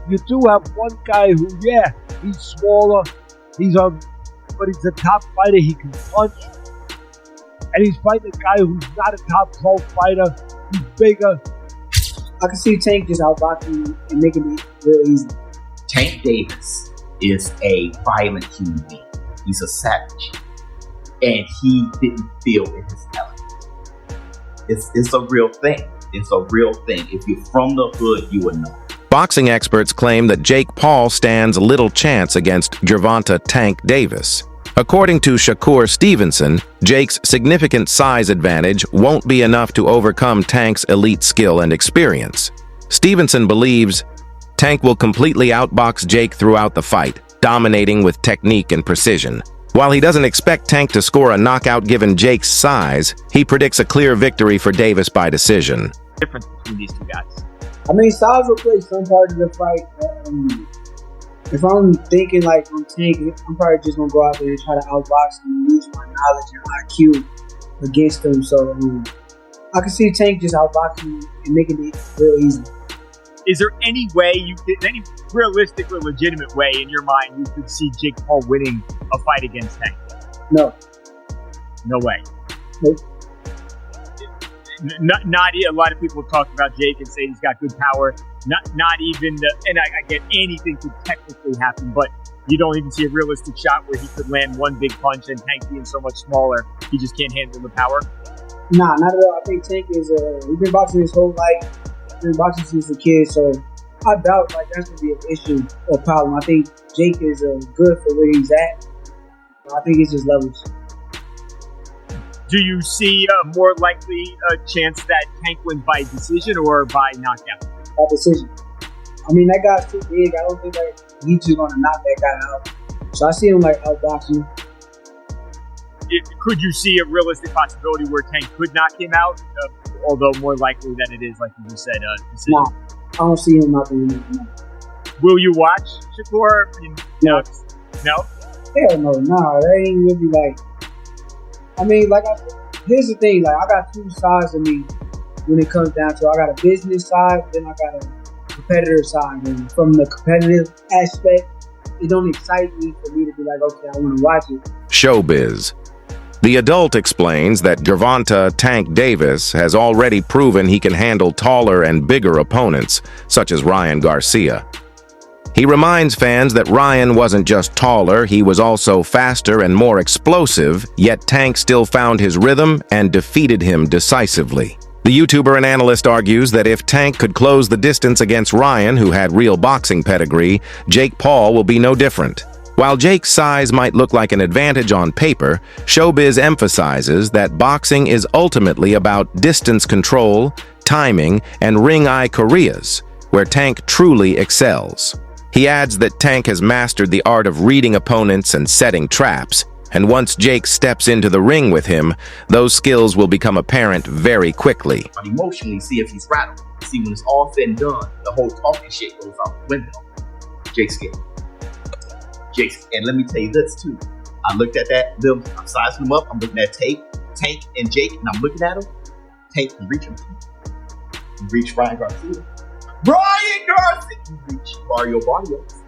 You do have one guy who, yeah, he's smaller, but he's a top fighter. He can punch, and he's fighting a guy who's not a top 12 fighter. He's bigger. I can see Tank just outboxing and making it real easy. Tank Davis is a violent human being. He's a savage, and he didn't feel in his element. It's a real thing. It's a real thing. If you're from the hood, you would know. Boxing experts claim that Jake Paul stands little chance against Gervonta "Tank" Davis. According to Shakur Stevenson, Jake's significant size advantage won't be enough to overcome Tank's elite skill and experience. Stevenson believes Tank will completely outbox Jake throughout the fight, dominating with technique and precision. While he doesn't expect Tank to score a knockout given Jake's size, he predicts a clear victory for Davis by decision. Difference between these two guys. I mean, size will play some part of the fight. If I'm thinking like I'm Tank, I'm probably just gonna go out there and try to outbox and use my knowledge and IQ against him. So I can see Tank just outboxing and making it real easy. Is there any way any realistic or legitimate way in your mind you could see Jake Paul winning a fight against Tank? No. No way. Nope. Not a lot of people talk about Jake and say he's got good power. Not even and I get anything could technically happen, but you don't even see a realistic shot where he could land one big punch and Tank being so much smaller, he just can't handle the power. Nah, not at all. I think Tank is he's been boxing his whole life. He's been boxing since a kid, so I doubt like that's gonna be an issue or problem. I think Jake is good for where he's at. I think it's just levels. Do you see a more likely chance that Tank wins by decision or by knockout? By decision. I mean, that guy's too big. I don't think that he's just going to knock that guy out. So I see him like outboxing. Could you see a realistic possibility where Tank could knock him out? Although more likely than it is, like you just said, decision. Nah, I don't see him knocking him out. Will you watch Shakur? No. No? Hell no. Nah, that ain't really like... I mean, here's the thing. Like, I got two sides of me when it comes down to it. I got a business side, then I got a competitor side. And from the competitive aspect, it don't excite me for me to be like, okay, I want to watch it. Showbiz. The adult explains that Gervonta "Tank" Davis has already proven he can handle taller and bigger opponents, such as Ryan Garcia. He reminds fans that Ryan wasn't just taller, he was also faster and more explosive, yet Tank still found his rhythm and defeated him decisively. The YouTuber and analyst argues that if Tank could close the distance against Ryan, who had real boxing pedigree, Jake Paul will be no different. While Jake's size might look like an advantage on paper, Showbiz emphasizes that boxing is ultimately about distance control, timing, and ring-eye Koreas, where Tank truly excels. He adds that Tank has mastered the art of reading opponents and setting traps, and once Jake steps into the ring with him, those skills will become apparent very quickly. But emotionally, see if he's rattled. See, when it's all said and done, the whole talking shit goes out the window. Jake's scared. And let me tell you this too. I looked at that, I'm sizing them up, I'm looking at Tank and Jake, and I'm looking at them. Tank can reach him. You reach Ryan Garcia. Ryan Garcia! You reach Mario Barrios.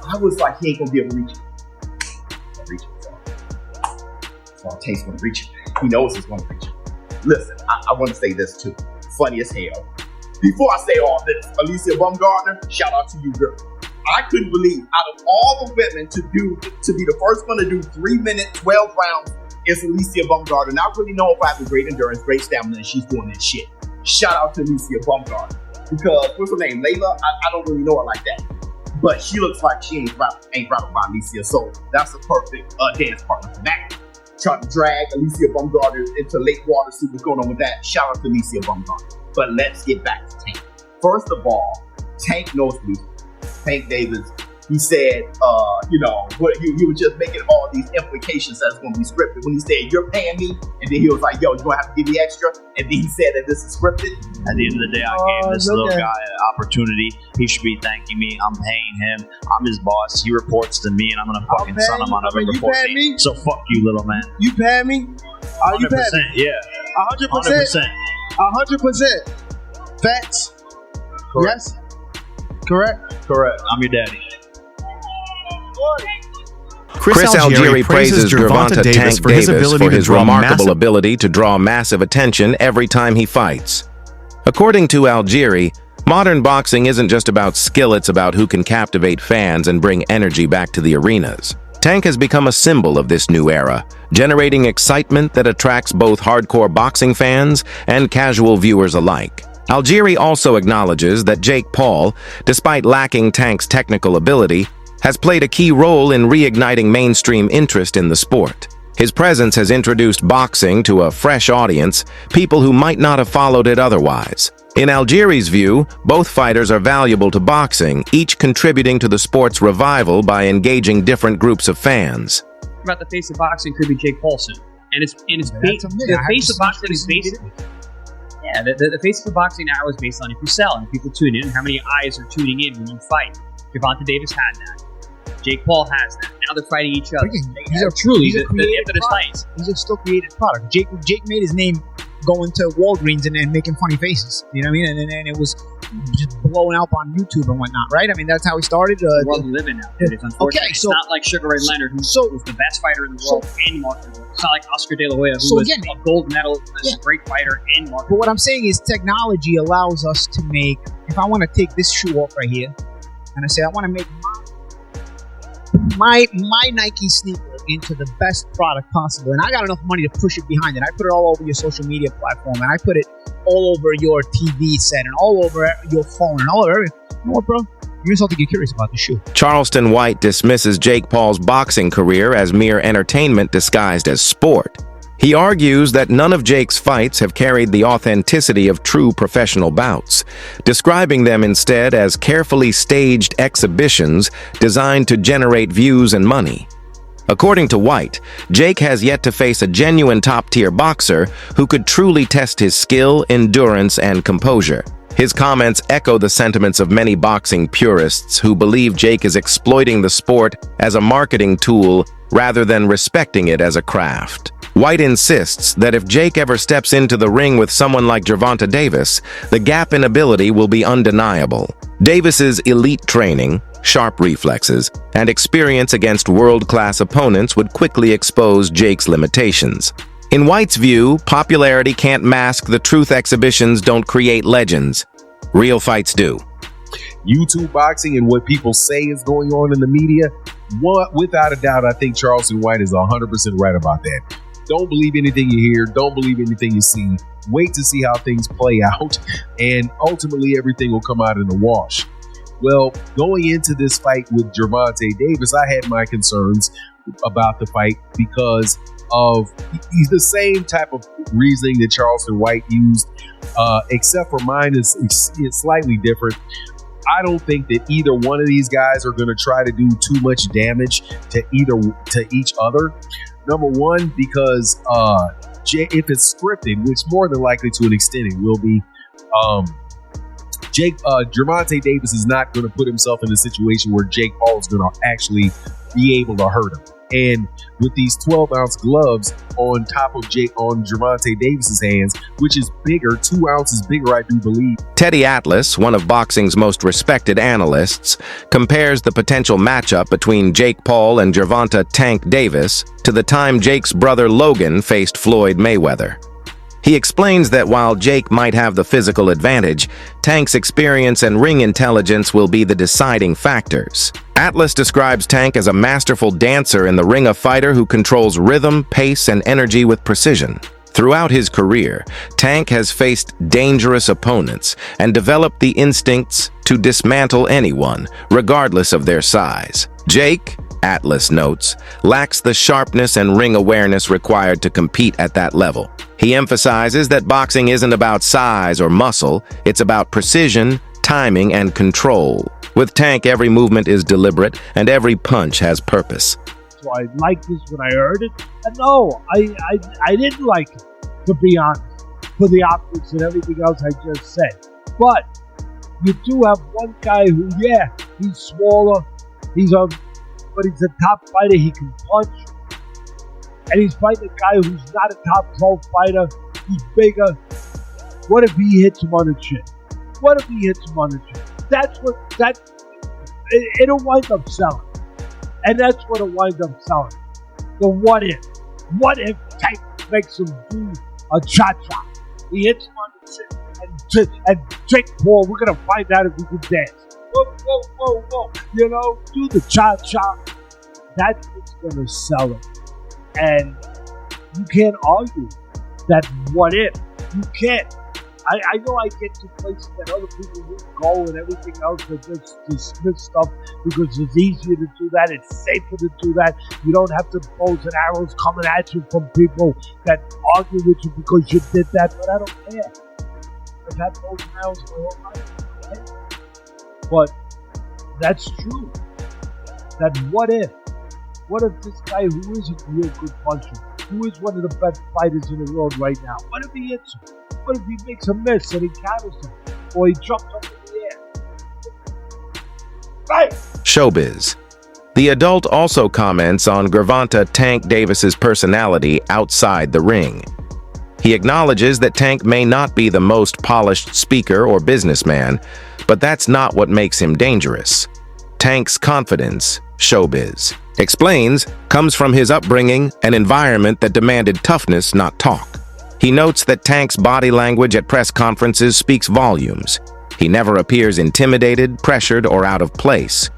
I was like, he ain't gonna be able to reach him. So Tank's gonna reach him. He knows he's gonna reach him. Listen, I want to say this too. Funny as hell. Before I say all this, Alicia Baumgartner, shout out to you, girl. I couldn't believe out of all the women to be the first one to do 3 minute, 12 rounds is Alicia Baumgartner. And I really know if I have a great endurance, great stamina, and she's doing this shit. Shout out to Alicia Baumgartner. Because, what's her name, Layla? I don't really know her like that. But she looks like she ain't rattled by Alicia. So that's a perfect dance partner for that. Trying to drag Alicia Baumgartner into lake water, see what's going on with that. Shout out to Alicia Baumgartner. But let's get back to Tank. First of all, Tank knows what he's doing. Tank Davis, he said, what you were just making all these implications that it's going to be scripted. When he said, you're paying me, and then he was like, yo, you're going to have to give me extra. And then he said that this is scripted. At the end of the day, I gave this little guy an opportunity. He should be thanking me. I'm paying him. I'm his boss. He reports to me, and I'm going to fucking son him on November 14th. So fuck you, little man. You pay me? Are you paying me? Yeah. 100%. 100%. Facts. Correct. Yes. Correct? Correct. I'm your daddy. Chris Algieri praises Gervonta Davis for his remarkable ability to draw massive attention every time he fights. According to Algieri, modern boxing isn't just about skill, it's about who can captivate fans and bring energy back to the arenas. Tank has become a symbol of this new era, generating excitement that attracts both hardcore boxing fans and casual viewers alike. Algieri also acknowledges that Jake Paul, despite lacking Tank's technical ability, has played a key role in reigniting mainstream interest in the sport. His presence has introduced boxing to a fresh audience, people who might not have followed it otherwise. In Algieri's view, both fighters are valuable to boxing, each contributing to the sport's revival by engaging different groups of fans. About the face of boxing could be Jake Paul soon, and the face of boxing is based. Yeah, the face of boxing now is based on if you sell and if people tune in, and how many eyes are tuning in when you fight. Gervonta Davis had that. Jake Paul has that. Now they're fighting each other. These are still created product. Jake made his name going to Walgreens and making funny faces. You know what I mean? And it was just blowing up on YouTube and whatnot, right? I mean, that's how he started. The world we live in now. It's unfortunate. It's not like Sugar Ray Leonard, who was the best fighter in the world and marketable. It's not like Oscar De La Hoya, who was a gold medalist, a great fighter and marketable. But what I'm saying is technology allows us to make, if I want to take this shoe off right here, and I say I want to make my Nike sneaker into the best product possible, and I got enough money to push it behind it. I put it all over your social media platform, and I put it all over your TV set, and all over your phone, and all over everything. You know what, bro? You're just have to get curious about the shoe. Charleston White dismisses Jake Paul's boxing career as mere entertainment disguised as sport. He argues that none of Jake's fights have carried the authenticity of true professional bouts, describing them instead as carefully staged exhibitions designed to generate views and money. According to White, Jake has yet to face a genuine top-tier boxer who could truly test his skill, endurance, and composure. His comments echo the sentiments of many boxing purists who believe Jake is exploiting the sport as a marketing tool rather than respecting it as a craft. White insists that if Jake ever steps into the ring with someone like Gervonta Davis, the gap in ability will be undeniable. Davis's elite training, sharp reflexes, and experience against world-class opponents would quickly expose Jake's limitations. In White's view, popularity can't mask the truth. Exhibitions don't create legends. Real fights do. YouTube boxing and what people say is going on in the media, without a doubt, I think Charleston White is 100% right about that. Don't believe anything you hear. Don't believe anything you see. Wait to see how things play out, and ultimately everything will come out in the wash. Well, going into this fight with Gervonta Davis, I had my concerns about the fight because of he's the same type of reasoning that Charleston White used, except for mine is slightly different. I don't think that either one of these guys are going to try to do too much damage to each other. Number one, because if it's scripted, which more than likely to an extent it will be, Gervonta Davis is not going to put himself in a situation where Jake Paul is going to actually be able to hurt him. And with these 12-ounce gloves on top of Gervonta Davis's hands, which is bigger, 2 ounces bigger, I do believe. Teddy Atlas, one of boxing's most respected analysts, compares the potential matchup between Jake Paul and Gervonta "Tank" Davis to the time Jake's brother Logan faced Floyd Mayweather. He explains that while Jake might have the physical advantage, Tank's experience and ring intelligence will be the deciding factors. Atlas describes Tank as a masterful dancer in the ring, a fighter who controls rhythm, pace, and energy with precision. Throughout his career, Tank has faced dangerous opponents and developed the instincts to dismantle anyone, regardless of their size. Jake, Atlas notes, lacks the sharpness and ring awareness required to compete at that level. He emphasizes that boxing isn't about size or muscle, it's about precision, timing, and control. With Tank, every movement is deliberate and every punch has purpose. So I liked this when I heard it. And no, I didn't like it, to be honest, for the optics and everything else I just said. But you do have one guy who, he's smaller, but he's a top fighter, he can punch. And he's fighting a guy who's not a top 12 fighter. He's bigger. What if he hits him on the chin? What if he hits him on the chin? that's what it'll wind up selling, and that's what it'll wind up selling. The what if? What if Tank makes him do a cha-cha? He hits him on the chin, and Jake Paul, we're gonna find out if he can dance. Whoa! You know, do the cha-cha. That's what's gonna sell it, and you can't argue that what if. You can't. I know I get to places that other people won't go and everything else, but just dismiss stuff because it's easier to do that. It's safer to do that. You don't have to bows and arrows coming at you from people that argue with you because you did that. But I don't care. I've had bows and arrows my whole life. I don't care. But that's true. That what if? What if this guy who is a real good puncher, who is one of the best fighters in the world right now, what if he hits him? What if he makes a miss and he counters him? Or he jumps up in the air? Right! Showbiz. The adult also comments on Gervonta Tank Davis's personality outside the ring. He acknowledges that Tank may not be the most polished speaker or businessman, but that's not what makes him dangerous. Tank's confidence, Showbiz explains, comes from his upbringing, an environment that demanded toughness, not talk. He notes that Tank's body language at press conferences speaks volumes. He never appears intimidated, pressured, or out of place.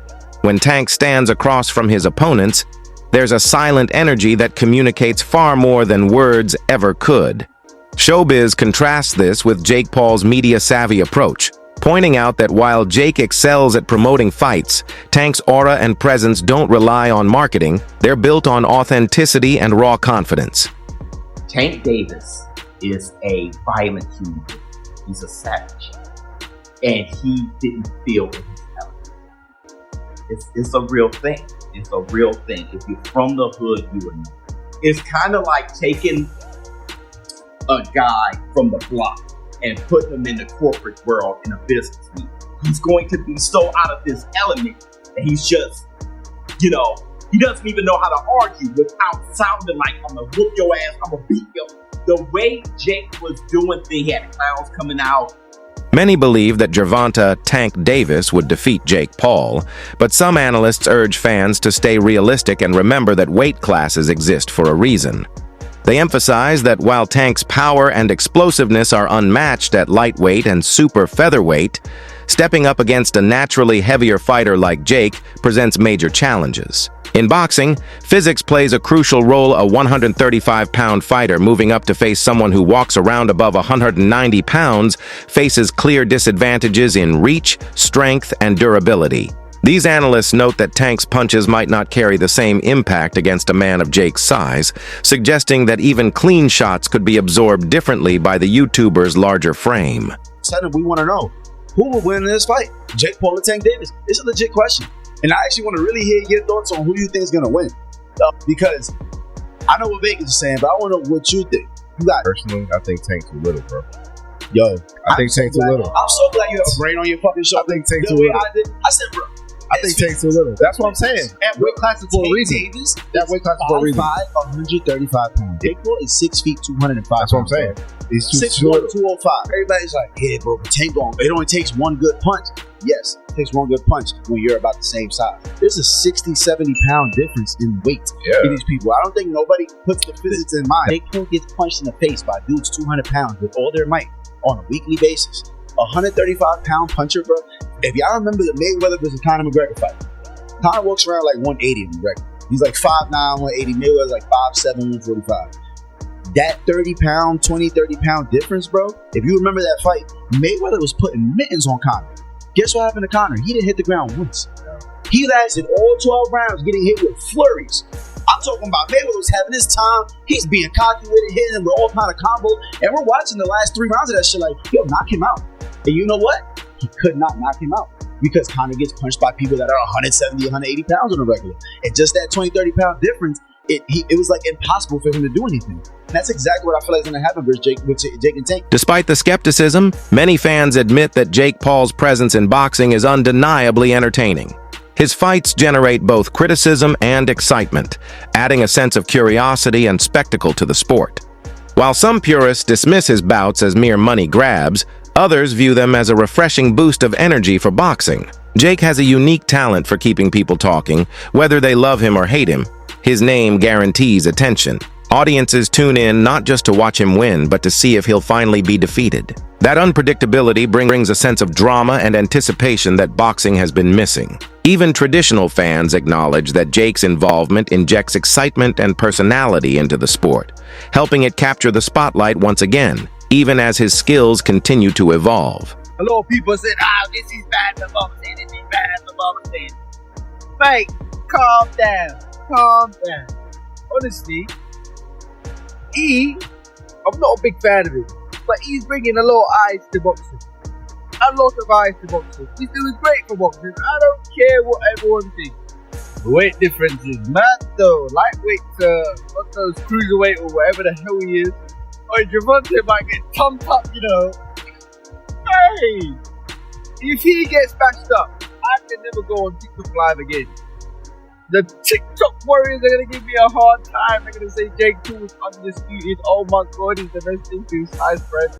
When Tank stands across from his opponents, there's a silent energy that communicates far more than words ever could. Showbiz contrasts this with Jake Paul's media-savvy approach, pointing out that while Jake excels at promoting fights, Tank's aura and presence don't rely on marketing, they're built on authenticity and raw confidence. Tank Davis is a violent human being. He's a savage. And he didn't feel in his element. It's a real thing. It's a real thing. If you're from the hood, you would know. It's kind of like taking a guy from the block and putting him in the corporate world in a business meeting. He's going to be so out of his element that he's just, he doesn't even know how to argue without sounding like, I'm going to whoop your ass, I'm going to beat you. The way Jake was doing things, he had clowns coming out. Many believe that Gervonta Tank Davis would defeat Jake Paul, but some analysts urge fans to stay realistic and remember that weight classes exist for a reason. They emphasize that while Tank's power and explosiveness are unmatched at lightweight and super featherweight, stepping up against a naturally heavier fighter like Jake presents major challenges. In boxing, physics plays a crucial role. A 135-pound fighter moving up to face someone who walks around above 190 pounds faces clear disadvantages in reach, strength, and durability. These analysts note that Tank's punches might not carry the same impact against a man of Jake's size, suggesting that even clean shots could be absorbed differently by the YouTuber's larger frame. We want to know, who will win this fight? Jake Paul or Tank Davis? It's a legit question. And I actually want to really hear your thoughts on who do you think is going to win. Because I know what Vegas is saying, but I want to know what you think. You got Personally, I think Tank's too little, bro. Yo, I think Tank's too little. I'm so glad you have a brain on your fucking show. I think Tank's too little. I said, bro. I think Tank's too little. That's what I'm saying. That weight class is for a reason. Davis, that weight class is for a reason. 135 pounds. Jake Paul is 6 feet, 205 pounds. That's what I'm saying. He's too 6'1", 205. Everybody's like, yeah, bro, but Tank going. It only takes one good punch. Yes, it takes one good punch when you're about the same size. There's a 60, 70 pound difference in weight in these people. I don't think nobody puts the physics in mind. Jake Paul gets punched in the face by dudes 200 pounds with all their might on a weekly basis. A 135 pound puncher, bro. If y'all remember the Mayweather versus Conor McGregor fight, Conor walks around like 180 in McGregor. He's like 5'9", 180. Mayweather's like 5'7", 145. That 30 pound difference, bro. If you remember that fight, Mayweather was putting mittens on Conor. Guess what happened to Conor? He didn't hit the ground once. He lasted all 12 rounds getting hit with flurries. I'm talking about Mayweather was having his time. He's being cocky with it, hitting him with all kind of combo. And we're watching the last 3 rounds of that shit like, yo, knock him out. And you know what? He could not knock him out because Conor gets punched by people that are 170, 180 pounds on a regular. And just that 20, 30 pound difference, it was like impossible for him to do anything. And that's exactly what I feel like is going to happen with Jake and Tank. Despite the skepticism, many fans admit that Jake Paul's presence in boxing is undeniably entertaining. His fights generate both criticism and excitement, adding a sense of curiosity and spectacle to the sport. While some purists dismiss his bouts as mere money grabs, Others view them as a refreshing boost of energy for boxing. Jake has a unique talent for keeping people talking, whether they love him or hate him. His name guarantees attention. Audiences tune in not just to watch him win, but to see if he'll finally be defeated. That unpredictability brings a sense of drama and anticipation that boxing has been missing. Even traditional fans acknowledge that Jake's involvement injects excitement and personality into the sport, helping it capture the spotlight once again, even as his skills continue to evolve. A lot of people said, this is bad for boxing, this is bad for boxing. Mate, calm down. Honestly, I'm not a big fan of him, but he's bringing a lot of eyes to boxing. He's doing great for boxing. I don't care what everyone thinks. The weight difference is mad though. Lightweight what those cruiserweight or whatever the hell he is. Or Gervonta might get thumped up, Hey! If he gets bashed up, I can never go on TikTok Live again. The TikTok warriors are going to give me a hard time. They're going to say Jake Paul is undisputed. Oh my god, he's the best thing to his size friend.